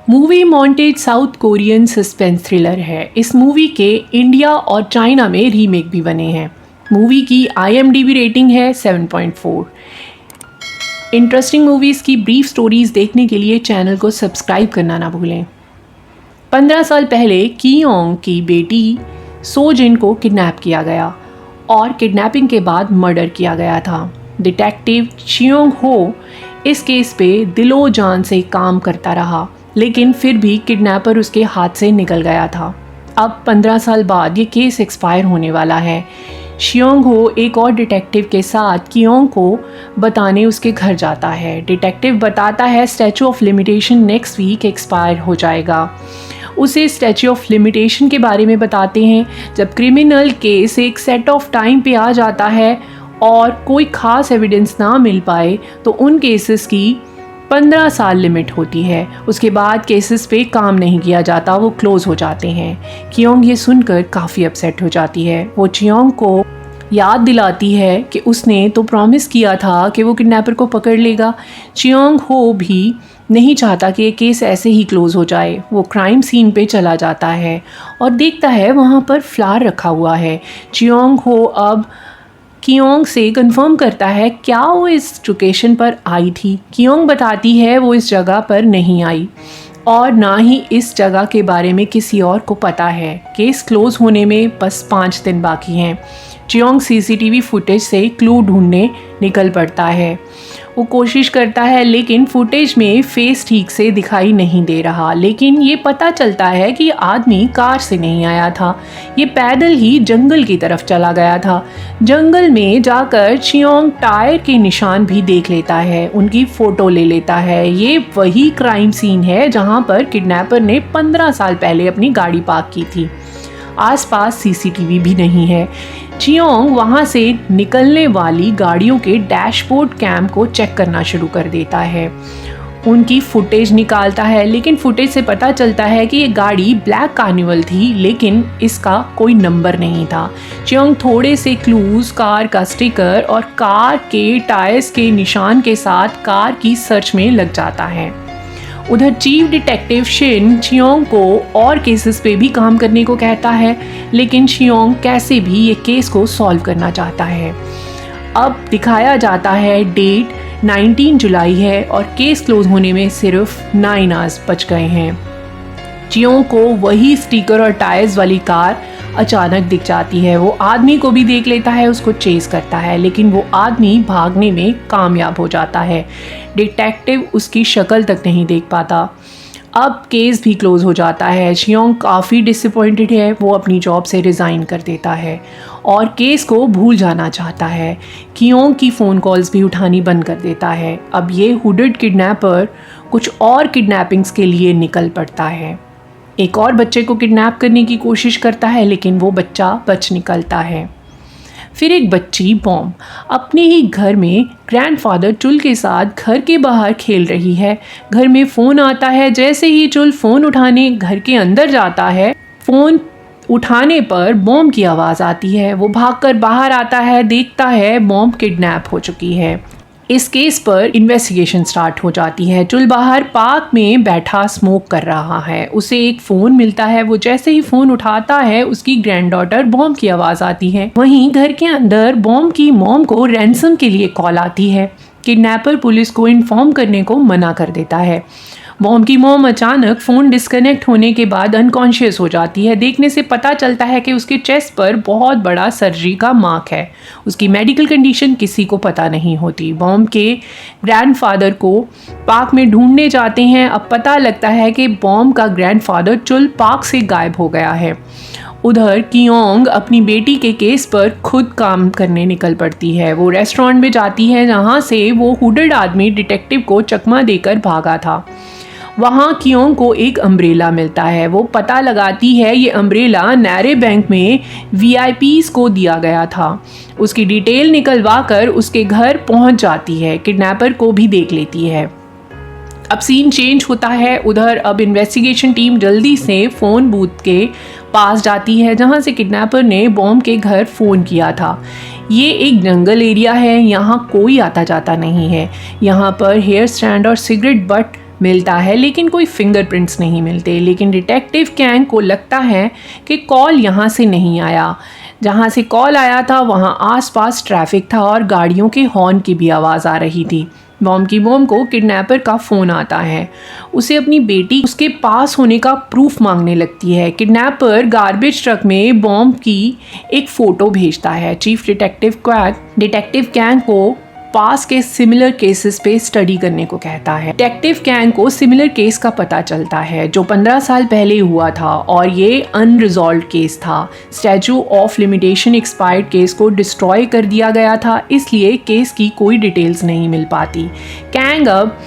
Movie montage south Korean suspense thriller है। इस movie के इंडिया और चाइना में रीमेक भी बने हैं। मूवी की IMDb रेटिंग है 7.4। इंटरेस्टिंग मूवीज़ की ब्रीफ स्टोरीज़ देखने के लिए चैनल को सब्सक्राइब करना ना भूलें। 15 साल पहले कियोंग की बेटी सोजिन को किडनैप किया गया और किडनैपिंग के बाद मर्डर किया गया था। डिटेक्टिव चियोंग हो इस केस पे दिलो जान से काम करता रहा, लेकिन फिर भी किडनैपर उसके हाथ से निकल गया था। अब 15 साल बाद ये केस एक्सपायर होने वाला है। शियोंग हो एक और डिटेक्टिव के साथ कियोंग को बताने उसके घर जाता है। डिटेक्टिव बताता है statute of limitation next week expire हो जाएगा। उसे स्टैचू ऑफ लिमिटेशन के बारे में बताते हैं जब क्रिमिनल केस एक सेट ऑफ टाइम पे आ जाता है और कोई ख़ास एविडेंस ना मिल पाए तो उन केसेस की 15 साल लिमिट होती है। उसके बाद केसेस पे काम नहीं किया जाता, वो क्लोज़ हो जाते हैं। कियोंग ये सुनकर काफ़ी अपसेट हो जाती है। वो चियोंग को याद दिलाती है कि उसने तो प्रॉमिस किया था कि वो किडनैपर को पकड़ लेगा। चियोंग हो भी नहीं चाहता कि ये केस ऐसे ही क्लोज़ हो जाए। वो क्राइम सीन पे चला जाता है और देखता है वहाँ पर फ्लावर रखा हुआ है। चियोंग हो अब कियोंग से कंफर्म करता है क्या वो इस लोकेशन पर आई थी। कियोंग बताती है वो इस जगह पर नहीं आई और ना ही इस जगह के बारे में किसी और को पता है। केस क्लोज होने में बस 5 दिन बाकी हैं। चियोंग CCTV फुटेज से क्लू ढूंढने निकल पड़ता है। वो कोशिश करता है लेकिन फुटेज में फेस ठीक से दिखाई नहीं दे रहा, लेकिन ये पता चलता है कि आदमी कार से नहीं आया था, ये पैदल ही जंगल की तरफ चला गया था। जंगल में जाकर चियोंग टायर के निशान भी देख लेता है, उनकी फ़ोटो ले लेता है। ये वही क्राइम सीन है जहाँ पर किडनैपर ने 15 साल पहले अपनी गाड़ी पार्क की थी। आसपास CCTV भी नहीं है। चियोंग वहाँ से निकलने वाली गाड़ियों के डैशबोर्ड कैम को चेक करना शुरू कर देता है। उनकी फुटेज निकालता है, लेकिन फुटेज से पता चलता है कि ये गाड़ी ब्लैक कार्निवल थी, लेकिन इसका कोई नंबर नहीं था। चियोंग थोड़े से क्लूज, कार का स्टिकर और कार के टायर्स के निशान के साथ कार की सर्च में लग जाता है। उधर चीफ डिटेक्टिव शिन चियोंग को और केसेस पे भी काम करने को कहता है, लेकिन चियोंग कैसे भी ये केस को सॉल्व करना चाहता है। अब दिखाया जाता है डेट 19 जुलाई है और केस क्लोज होने में सिर्फ 9 आवर्स बच गए हैं। चियोंग को वही स्टिकर और टायर्स वाली कार अचानक दिख जाती है। वो आदमी को भी देख लेता है, उसको चेस करता है, लेकिन वो आदमी भागने में कामयाब हो जाता है। डिटेक्टिव उसकी शक्ल तक नहीं देख पाता। अब केस भी क्लोज हो जाता है। चियोंग काफ़ी डिसअपॉइंटेड है, वो अपनी जॉब से रिज़ाइन कर देता है और केस को भूल जाना चाहता है। कियोंग की फ़ोन कॉल्स भी उठानी बंद कर देता है। अब ये हुडेड किडनैपर कुछ और किडनैपिंग्स के लिए निकल पड़ता है। एक और बच्चे को किडनैप करने की कोशिश करता है, लेकिन वो बच्चा बच निकलता है। फिर एक बच्ची बॉम अपने ही घर में ग्रैंडफादर चुल के साथ घर के बाहर खेल रही है। घर में फ़ोन आता है। जैसे ही चुल फ़ोन उठाने घर के अंदर जाता है, फ़ोन उठाने पर बॉम की आवाज़ आती है। वो भागकर बाहर आता है, देखता है बॉम किडनैप हो चुकी है। इस केस पर इन्वेस्टिगेशन स्टार्ट हो जाती है। चुल बाहर पार्क में बैठा स्मोक कर रहा है। उसे एक फ़ोन मिलता है। वो जैसे ही फ़ोन उठाता है, उसकी ग्रैंडडॉटर बॉम की आवाज़ आती है। वहीं घर के अंदर बॉम की मॉम को रैंसम के लिए कॉल आती है। किडनैपर पुलिस को इन्फॉर्म करने को मना कर देता है। बॉम की मॉम अचानक फ़ोन डिस्कनेक्ट होने के बाद अनकॉन्शियस हो जाती है। देखने से पता चलता है कि उसके चेस्ट पर बहुत बड़ा सर्जरी का मार्क है। उसकी मेडिकल कंडीशन किसी को पता नहीं होती। बॉम के ग्रैंडफादर को पार्क में ढूंढने जाते हैं। अब पता लगता है कि बॉम का ग्रैंडफादर चुल पार्क से गायब हो गया है। उधर कियोंग अपनी बेटी के केस पर खुद काम करने निकल पड़ती है। वो रेस्टोरेंट में जाती है जहाँ से वो हुडेड आदमी डिटेक्टिव को चकमा देकर भागा था। वहाँ कियोंग को एक अम्ब्रेला मिलता है। वो पता लगाती है ये अम्ब्रेला नैरे बैंक में VIPs को दिया गया था। उसकी डिटेल निकलवा कर उसके घर पहुँच जाती है। किडनैपर को भी देख लेती है। अब सीन चेंज होता है। उधर अब इन्वेस्टिगेशन टीम जल्दी से फ़ोन बूथ के पास जाती है जहां से किडनैपर ने बॉम के घर फ़ोन किया था। ये एक जंगल एरिया है, यहाँ कोई आता जाता नहीं है। यहाँ पर हेयर स्टैंड और सिगरेट बट मिलता है लेकिन कोई फिंगरप्रिंट्स नहीं मिलते। लेकिन डिटेक्टिव कैंग को लगता है कि कॉल यहाँ से नहीं आया, जहाँ से कॉल आया था वहाँ आसपास ट्रैफिक था और गाड़ियों के हॉर्न की भी आवाज़ आ रही थी। बॉम की मोम को किडनैपर का फ़ोन आता है, उसे अपनी बेटी उसके पास होने का प्रूफ मांगने लगती है। किडनैपर गार्बेज ट्रक में बॉम की एक फ़ोटो भेजता है। चीफ डिटेक्टिव कैंग को पास के सिमिलर केसेस पे स्टडी करने को कहता है। डिटेक्टिव कैंग को सिमिलर केस का पता चलता है जो 15 साल पहले हुआ था और ये अनरिजॉल्व्ड केस था। Statue of limitation expired case को डिस्ट्रॉय कर दिया गया था, इसलिए केस की कोई डिटेल्स नहीं मिल पाती। कैंग अब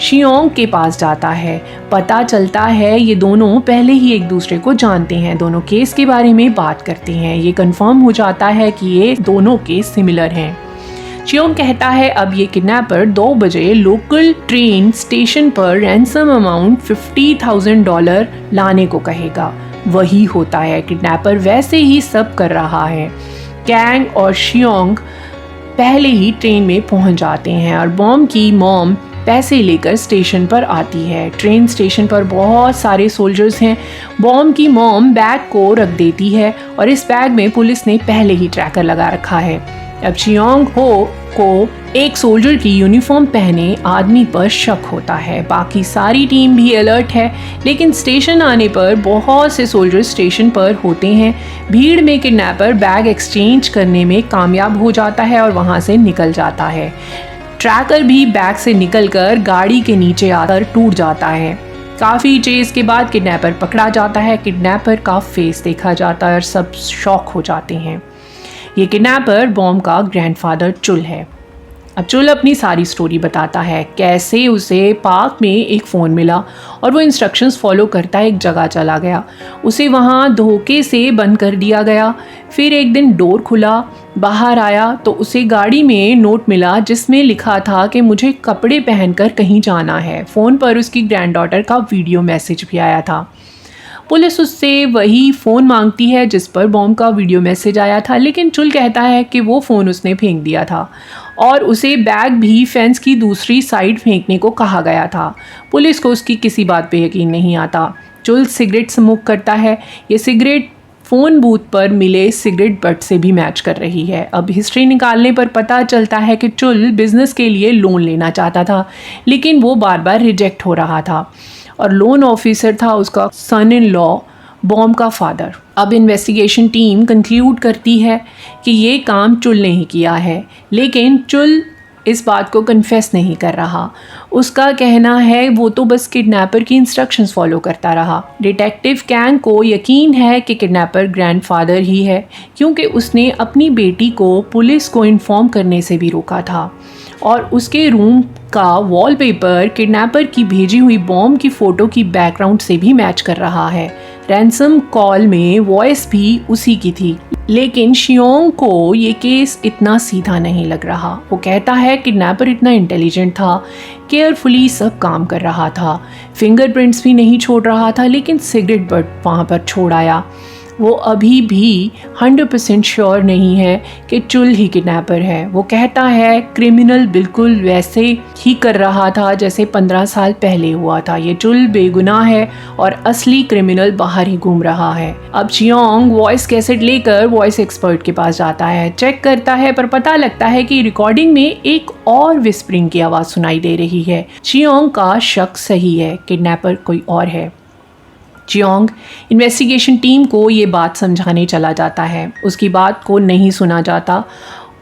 शियोंग के पास जाता है। पता चलता है ये दोनों पहले ही एक दूसरे को जानते हैं। दोनों केस के बारे में बात करते हैं। ये कंफर्म हो जाता है कि ये दोनों केस सिमिलर हैं। चियोंग कहता है अब ये किडनैपर 2 बजे लोकल ट्रेन स्टेशन पर रैंसम अमाउंट $50,000 लाने को कहेगा। वही होता है, किडनैपर वैसे ही सब कर रहा है। कैंग और शियोंग पहले ही ट्रेन में पहुंच जाते हैं और बॉम की मॉम पैसे लेकर स्टेशन पर आती है। ट्रेन स्टेशन पर बहुत सारे सोल्जर्स हैं। बॉम की मॉम बैग को रख देती है और इस बैग में पुलिस ने पहले ही ट्रैकर लगा रखा है। अब चियोंग हो को एक सोल्जर की यूनिफॉर्म पहने आदमी पर शक होता है। बाकी सारी टीम भी अलर्ट है, लेकिन स्टेशन आने पर बहुत से सोल्जर स्टेशन पर होते हैं। भीड़ में किडनैपर बैग एक्सचेंज करने में कामयाब हो जाता है और वहां से निकल जाता है। ट्रैकर भी बैग से निकलकर गाड़ी के नीचे आकर टूट जाता है। काफ़ी चेज के बाद किडनैपर पकड़ा जाता है। किडनैपर का फेस देखा जाता है और सब शॉक हो जाते हैं। ये किडनैपर बॉम का ग्रैंडफादर चुल है। अब चुल अपनी सारी स्टोरी बताता है, कैसे उसे पार्क में एक फ़ोन मिला और वो इंस्ट्रक्शंस फॉलो करता एक जगह चला गया। उसे वहाँ धोखे से बंद कर दिया गया। फिर एक दिन डोर खुला, बाहर आया तो उसे गाड़ी में नोट मिला जिसमें लिखा था कि मुझे कपड़े पहनकर कहीं जाना है। फ़ोन पर उसकी ग्रैंडडॉटर का वीडियो मैसेज भी आया था। पुलिस उससे वही फ़ोन मांगती है जिस पर बॉम का वीडियो मैसेज आया था, लेकिन चुल कहता है कि वो फ़ोन उसने फेंक दिया था और उसे बैग भी फेंस की दूसरी साइड फेंकने को कहा गया था। पुलिस को उसकी किसी बात पे यकीन नहीं आता। चुल सिगरेट स्मोक करता है। ये सिगरेट फ़ोन बूथ पर मिले सिगरेट बट से भी मैच कर रही है। अब हिस्ट्री निकालने पर पता चलता है कि चुल बिज़नेस के लिए लोन लेना चाहता था, लेकिन वो बार बार रिजेक्ट हो रहा था और लोन ऑफिसर था उसका सन इन लॉ, बॉम का फादर। अब इन्वेस्टिगेशन टीम कंक्लूड करती है कि ये काम चुल ने ही किया है, लेकिन चुल इस बात को कन्फेस नहीं कर रहा। उसका कहना है वो तो बस किडनैपर की इंस्ट्रक्शंस फॉलो करता रहा। डिटेक्टिव कैंग को यकीन है कि किडनैपर ग्रैंडफादर ही है, क्योंकि उसने अपनी बेटी को पुलिस को इन्फॉर्म करने से भी रोका था और उसके रूम का वॉलपेपर किडनैपर की भेजी हुई बॉम्ब की फ़ोटो की बैकग्राउंड से भी मैच कर रहा है। रैंसम कॉल में वॉइस भी उसी की थी, लेकिन शियोंग को ये केस इतना सीधा नहीं लग रहा। वो कहता है किडनैपर इतना इंटेलिजेंट था, केयरफुली सब काम कर रहा था, फिंगरप्रिंट्स भी नहीं छोड़ रहा था, लेकिन सिगरेट बट वहाँ पर छोड़ आया। वो अभी भी 100% श्योर नहीं है कि चुल ही किडनैपर है। वो कहता है क्रिमिनल बिल्कुल वैसे ही कर रहा था जैसे 15 साल पहले हुआ था। ये चुल बेगुनाह है और असली क्रिमिनल बाहर ही घूम रहा है। अब चियोंग वॉइस कैसेट लेकर वॉइस एक्सपर्ट के पास जाता है, चेक करता है, पर पता लगता है कि रिकॉर्डिंग में एक और विस्परिंग की आवाज़ सुनाई दे रही है। चियोंग का शक सही है, किडनैपर कोई और है। चियोंग इन्वेस्टिगेशन टीम को ये बात समझाने चला जाता है। उसकी बात को नहीं सुना जाता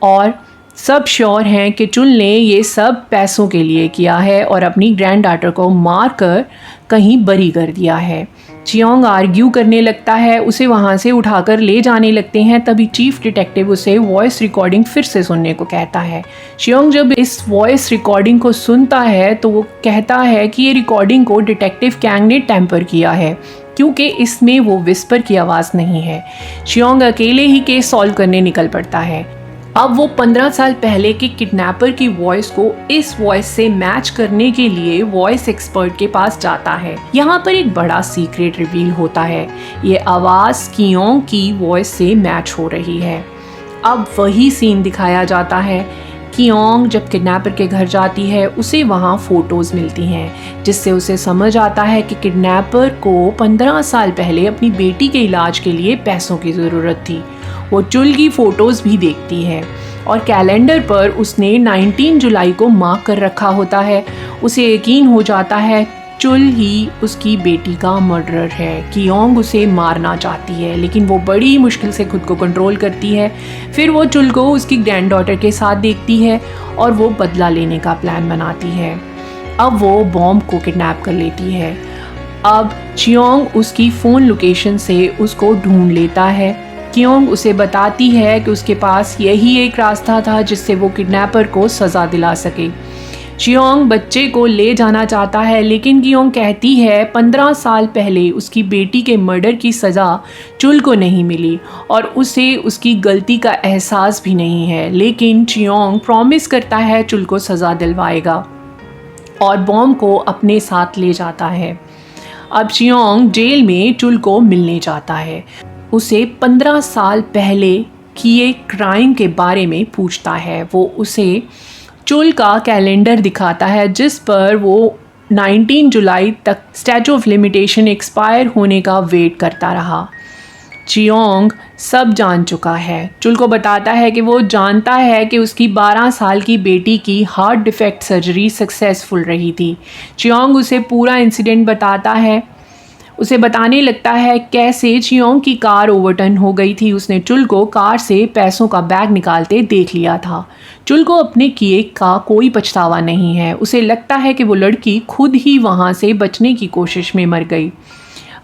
और सब श्योर हैं कि चुल ने ये सब पैसों के लिए किया है और अपनी ग्रैंड डॉटर को मार कर कहीं बरी कर दिया है। चियोंग आर्ग्यू करने लगता है, उसे वहाँ से उठाकर ले जाने लगते हैं। तभी चीफ डिटेक्टिव उसे वॉइस रिकॉर्डिंग फिर से सुनने को कहता है। चियोंग जब इस वॉइस रिकॉर्डिंग को सुनता है तो वो कहता है कि ये रिकॉर्डिंग को डिटेक्टिव कैंग ने टैम्पर किया है, क्योंकि इसमें वो विस्पर की आवाज़ नहीं है। चियोंग अकेले ही केस सॉल्व करने निकल पड़ता है। अब वो 15 साल पहले के किडनैपर की वॉइस को इस वॉइस से मैच करने के लिए वॉइस एक्सपर्ट के पास जाता है। यहाँ पर एक बड़ा सीक्रेट रिवील होता है। ये आवाज़ कियोंग की वॉइस से मैच हो रही है। अब वही सीन दिखाया जाता है। कियोंग जब किडनैपर के घर जाती है उसे वहाँ फ़ोटोज़ मिलती हैं, जिससे उसे समझ आता है कि किडनैपर को 15 साल पहले अपनी बेटी के इलाज के लिए पैसों की ज़रूरत थी। वो चुल की फ़ोटोज़ भी देखती है और कैलेंडर पर उसने 19 जुलाई को मार्क कर रखा होता है। उसे यकीन हो जाता है चुल ही उसकी बेटी का मर्डरर है। कियोंग उसे मारना चाहती है, लेकिन वो बड़ी मुश्किल से खुद को कंट्रोल करती है। फिर वो चुल को उसकी ग्रैंडडॉटर के साथ देखती है और वो बदला लेने का प्लान बनाती है। अब वो बॉम्ब को किडनैप कर लेती है। अब चियोंग उसकी फ़ोन लोकेशन से उसको ढूंढ लेता है। कियोंग उसे बताती है कि उसके पास यही एक रास्ता था जिससे वो किडनैपर को सज़ा दिला सके। चियोंग बच्चे को ले जाना चाहता है, लेकिन कियोंग कहती है 15 साल पहले उसकी बेटी के मर्डर की सज़ा चुल को नहीं मिली और उसे उसकी गलती का एहसास भी नहीं है। लेकिन चियोंग प्रॉमिस करता है चुल को सज़ा दिलवाएगा और बॉम्ब को अपने साथ ले जाता है। अब चियोंग जेल में चुल को मिलने जाता है। उसे 15 साल पहले किए क्राइम के बारे में पूछता है। वो उसे चुल का कैलेंडर दिखाता है जिस पर वो 19 जुलाई तक स्टैचू ऑफ लिमिटेशन एक्सपायर होने का वेट करता रहा। चियोंग सब जान चुका है। चुल को बताता है कि वो जानता है कि उसकी 12 साल की बेटी की हार्ट डिफेक्ट सर्जरी सक्सेसफुल रही थी। चियोंग उसे पूरा इंसिडेंट बताता है। उसे बताने लगता है कैसे चियोंग की कार ओवरटर्न हो गई थी। उसने चुल को कार से पैसों का बैग निकालते देख लिया था। चुल को अपने किए का कोई पछतावा नहीं है। उसे लगता है कि वो लड़की खुद ही वहाँ से बचने की कोशिश में मर गई।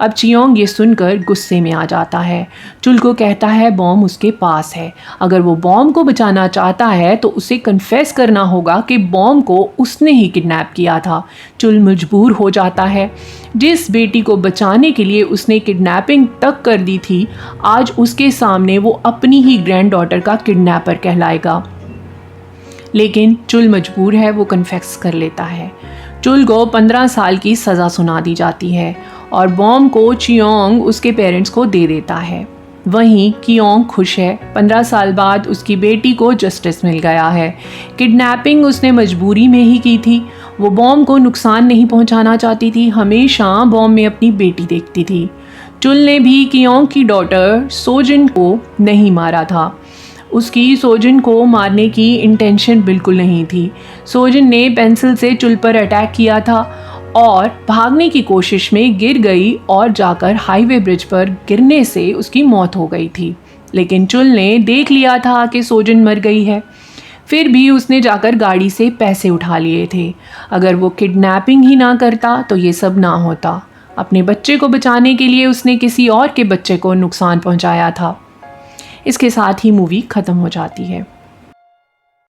अब चियोंग ये सुनकर गुस्से में आ जाता है। चुल को कहता है बॉम्ब उसके पास है। अगर वो बॉम्ब को बचाना चाहता है तो उसे कन्फेस करना होगा कि बॉम्ब को उसने ही किडनैप किया था। चुल मजबूर हो जाता है। जिस बेटी को बचाने के लिए उसने किडनैपिंग तक कर दी थी, आज उसके सामने वो अपनी ही ग्रैंडडॉटर का किडनैपर कहलाएगा। लेकिन चुल मजबूर है, वो कन्फेस कर लेता है। चुल को 15 साल की सज़ा सुना दी जाती है और बॉम्ब को चियोंग उसके पेरेंट्स को दे देता है। वहीं कियोंग खुश है। 15 साल बाद उसकी बेटी को जस्टिस मिल गया है। किडनैपिंग उसने मजबूरी में ही की थी। वो बॉम्ब को नुकसान नहीं पहुंचाना चाहती थी, हमेशा बॉम्ब में अपनी बेटी देखती थी। चुल ने भी कियोंग की डॉटर सोजिन को नहीं मारा था। उसकी सोजिन को मारने की इंटेंशन बिल्कुल नहीं थी। सोजिन ने पेंसिल से चुल पर अटैक किया था और भागने की कोशिश में गिर गई और जाकर हाईवे ब्रिज पर गिरने से उसकी मौत हो गई थी। लेकिन चुल ने देख लिया था कि सोजिन मर गई है, फिर भी उसने जाकर गाड़ी से पैसे उठा लिए थे। अगर वो किडनैपिंग ही ना करता तो ये सब ना होता। अपने बच्चे को बचाने के लिए उसने किसी और के बच्चे को नुकसान पहुंचाया था। इसके साथ ही मूवी ख़त्म हो जाती है।